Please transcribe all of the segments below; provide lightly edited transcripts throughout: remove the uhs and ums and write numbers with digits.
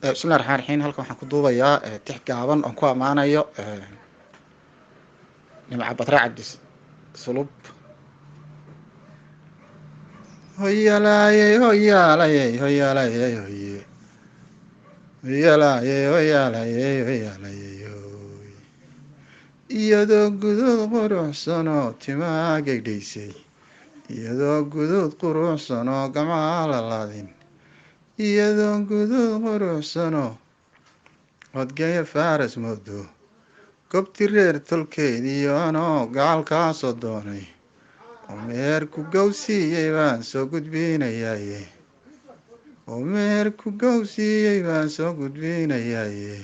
بسم الله الرحمن الرحيم halkan waxaan ku duubayaa tix gaaban oo ku amaanayo nimca badra cabdis sulub hoyalaayey hoyaalayey hoyaalayey hoye hoyalaayey hoyaalayey hoyaalayey hoy iyadoo guduud quruxsan oo timaa gaydhaysay iyadoo guduud quruxsan oo gamaca la laadin iyadoo guduud quruxsanoo codgeya faras moodo gobti reer tolkeediyo anoo gacalkaasoo doonay oo meher ku gowsiiyey baan soo gudbinayaaye oo meher ku gowsiiyey baan soo gudbinayaaye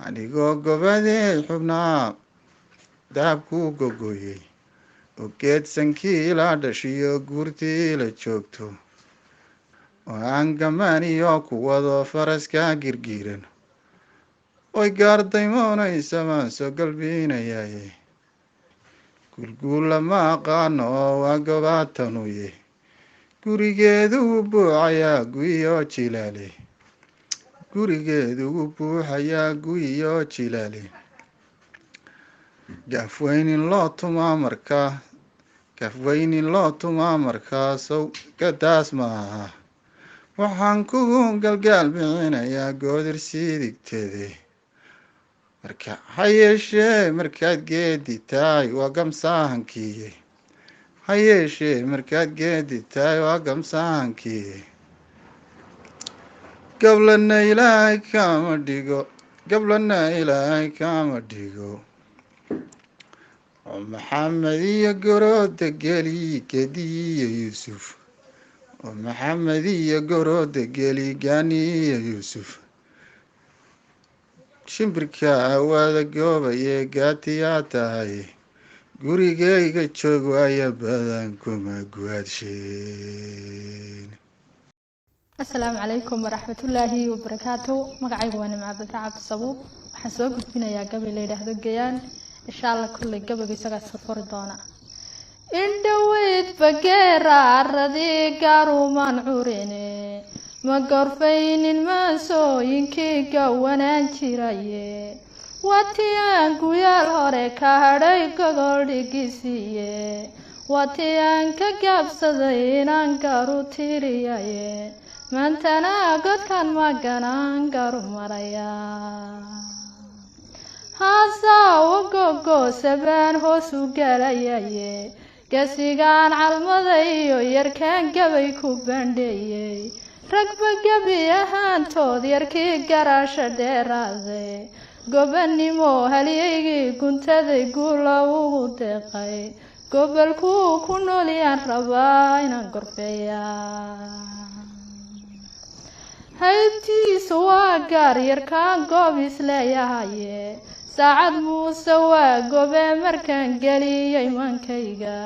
anigoo gobadeed xubnaa dahabkuu gogoyey oo geedsankii ila dhashiyo guurtii la joogto oo aan gamaaniyo kuwadoo faraska girgiiran oy gaardaymoonaysa baan soo galbinayaaye gulguul lama aqaano oo waa gobaatanuye gurigeedu u buuxayaa guyiyoo jilaale gurigeedu u buuxayaa guyiyoo jilaale gafweynin loo tumaa markaa gafweynin loo tumaa markaasow gadaas ma aha waxaan kugu galgaal bixinayaa goodir siidigteede marka ha yeeshee markaad geedi tahay waa gamsaahankiiye ha yeeshee markaad geedi tahay waa gamsaahankiiye gablana ilaahay kama dhigo gablana ilaahay kama dhigo oo maxamed iyo gorooda geli gediyo yuusuf oo maxamed iyo gorooda geli gaaniyo yuusuf shimbirka awaada goobaye gaatiyaa tahay gurigayga joog waaya badan kuma guaadsheen. Assalaamu calaykum waraxmatullaahi wabarakaatu. Magacaygu waa Nimca Badra Cabdi Sabuub. Waxaan soo gudbinayaa gabay la yidhaahdo Gayaan. Insha Allah kulley gabayga isagaa iska furi doona. Indhaweyd bageera arradii gaarumaan curine ma gorfaynin maasooyinkii gawanaan jiraye watiyaan guyaal hore ka hadhay gogol dhigisiiye watiyaan ka gaabsaday inaan garu tiriyaye maantana godkan maganaan garu maraya haasawa gogoosabaan hoos u galayaye gasigaan calmaday iyo yarkaan gabay ku bandheeyey ragba gabi ahaantood yarkii garaasha dheeraaday gobannimo halyaygii guntaday guula ugu deeqay gobolkuu ku noolyaan rabaa inaan gorfeeyaa haybtiisu waa gaar yarkaan goob isleeyahaye saacad muuse waa gobe markaan geliyey mankayga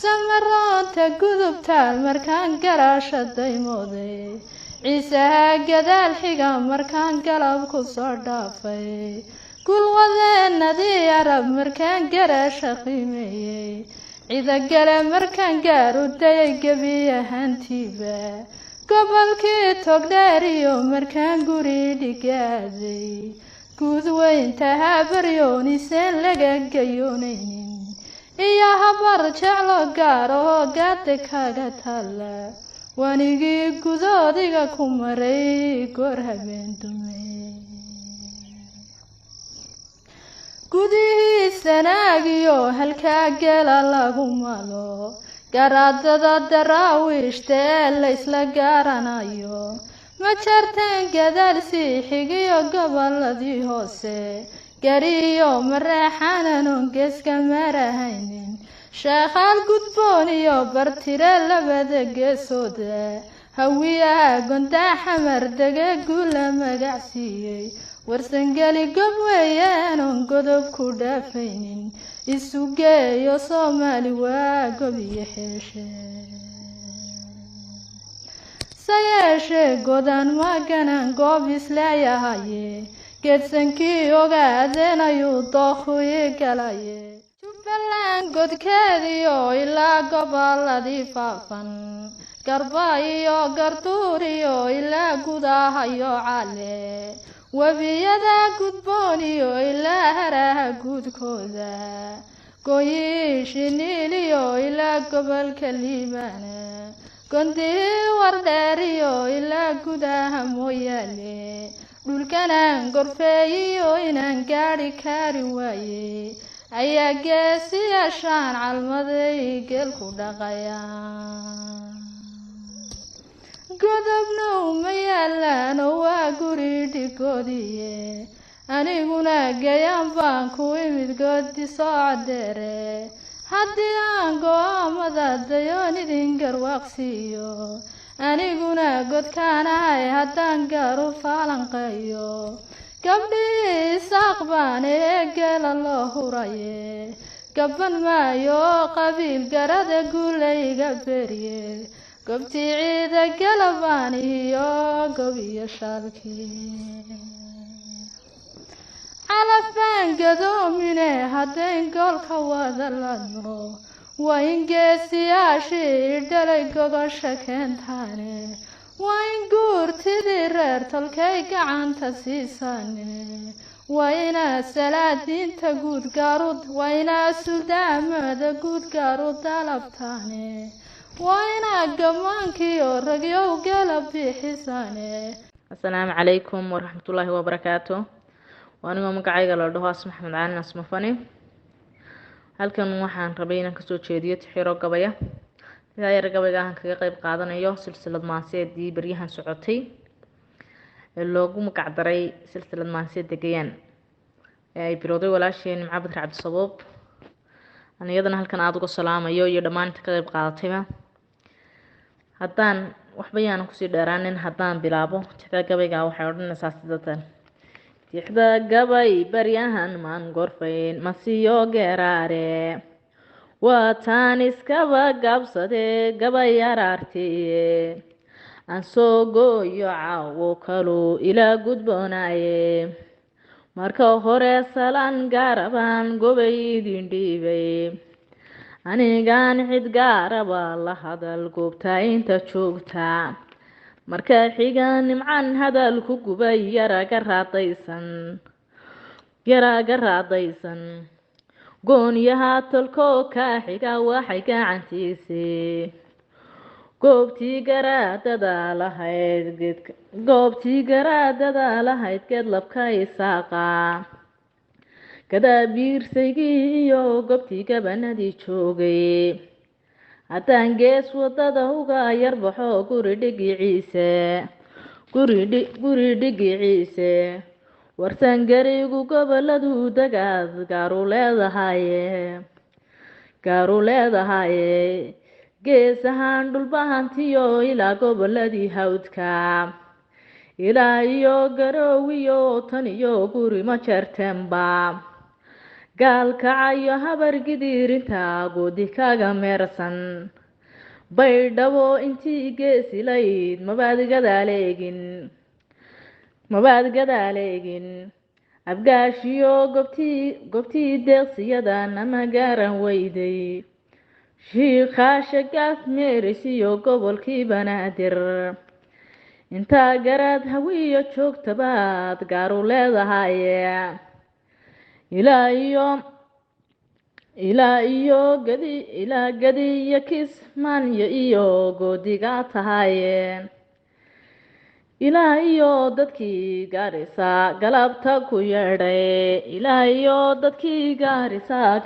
samaroonta gudubtaal markaan garaasha daymooday ciisaha gadaal xiga markaan galab ku soo dhaafay gulwadeenadii arab markaan garaasha qiimeeyey cidagale markaan gaaru dayay gebi ahaantiiba gobolkii togdheeriyo markaan guri dhigaaday guud weynta habaryooniiseen laga gayoonaynin iyo habar jeclo gaar oo gaada kaga taalla wanigii gudoodiga ku maray goor habeen dume gudihii sanaagiyo halkaa gela lagu malo garaadada daraawiishta ee laysla gaaranayo ma jarteen gadaal sii xigiyo goboladii hoose gariyo mareexananon geeska marahaynin sheekhaal gudboon iyo bartire labada geesooda hawiyaha gondaa xamar dege guula magacsiiyey warsangeli gob weeyaanon godob ku dhaafaynin isu geeyo soomaali waa gob iyo xeeshe sayeeshee godan maganan goob isleeyahaye geedsankii ogaadeen ayuu dookhuyi galaye jubbaland godkeediyo ilaa goboladii faafan garbaayo garduuriyo ilaa gudahayo cale webiyada gudbooniyo ilaa haraha guudkooda gooyi shiniiliyo ilaa gobolka liibaana gondii wardheeriyo ilaa gudaha mooyaale dhulkanaan gorfeeyiyo inaan gaadhi kari waaye ayaa geesiyaashaan calmaday geelku dhaqayaan godobna uma yaalaano waa guri dhigoodiye aniguna gayaan baan ku imid goodi soo cadeere haddii aan go-aamada dayoon idin garwaaqsiiyo aniguna godkaanahay haddaan gaaru faalanqeeyo gabdhii isaaq baan ee geela loo huraye gaban maayo qabiil garada guulayga beriye gobtii ciida galabaan iyo gobiyo shaalkii calaf baan gadoomine haddayn goolka wada ladno waa in geesiyaashii dhalay gogosha keentaane waa in guurtidii reer tolkay gacanta siisaane waa inaa salaadiinta guud gaarud waa inaa suldaamada guud gaarud dalabtaane waa inaa gammaankiyo ragyow gala bixisaane. Assalaamu calaykum waraxmatullaahi wabarakaatu. waanigoo magacayga la dhaho Asma Axmed Caalin Asma Fani. halkan waxaan rabay inaan kasoo jeediyo tixiro gabaya yar gabayga aan kaga qayb qaadanayo silsilad maanseedii baryahan socotay ee loogu magac daray silsilad maanseed degayaan ee ay bilowday walaasheen Nimco Badar Cabdi Sabuub. aniyadana halkan aad uga salaamayo iyo dhammaan inta ka qayb qaadatayba. haddaan waxba yaanan kusii dheeraanin haddaan bilaabo tixda gabayga waxay odhanaysaa sidatan: tixda gabay baryahan maan gorfayn masiyo geeraare waa taan iskaba gabsade gabay yaraartiye aan soo gooyo caawo kalu ilaa gudboonaaye marka hore salaan gaarabaan gobay idin dhiibay anigaan cid gaaraba la hadal goobta inta joogta marka xiga nimcan hadal ku gubay yaraga raadaysan goonyaha tolko ka xiga waxay gacantiisii goobtii garaadada lahayd geed labka isaaqa gadaabiirsaygii iyo goobtii gabanadii joogay haddaan gees wadada uga yarbaxo guri dhigiciise warsan garigu goboladu dagaad gaaru leedahaye gees ahaan dhulbahantiyo ilaa goboladii hawdka ilaa iyo garoowiyo tan iyo guri ma jeerteenba gaalkacayo habar gidiirinta goodi kaga meersan baydhabo intii geesilayd mabaad gadaaleegin abgaashiyo goobtii deeqsiyadan ama gaaran weyday shiikhaasha gaaf meerisiyo gobolkii banaadir intaa garaad hawiyo joogtabaad gaaru leedahaye ilaa gadiyo kismaanyo iyo goodiga tahaye ilaa iyo dadkii gaarisa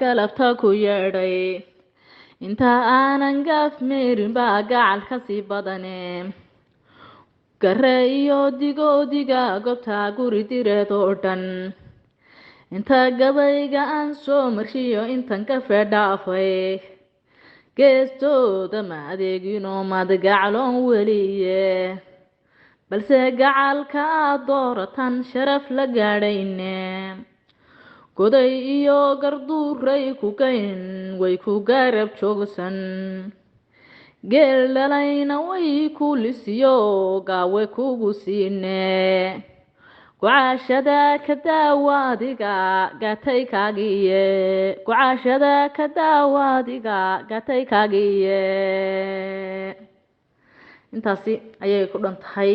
galabta ku yeedhay intaa aanan gaaf meerin baa gacal kasii badane gare iyo digoodiga goobta guri direed oo dhan inta gabayga aan soo marshiyo intan ka feedhaafay geestooda ma adeeginoo mad gacloon weliye balse gacalka aad dooratan sharaf la gaadhayne goday iyo garduuray ku gayn way ku garab joogsan geel dhalayna way ku lisiyo gaawe kugu siine gucaashada ka daawaadiga gatay kaagiye intaasi ayay ku dhan tahay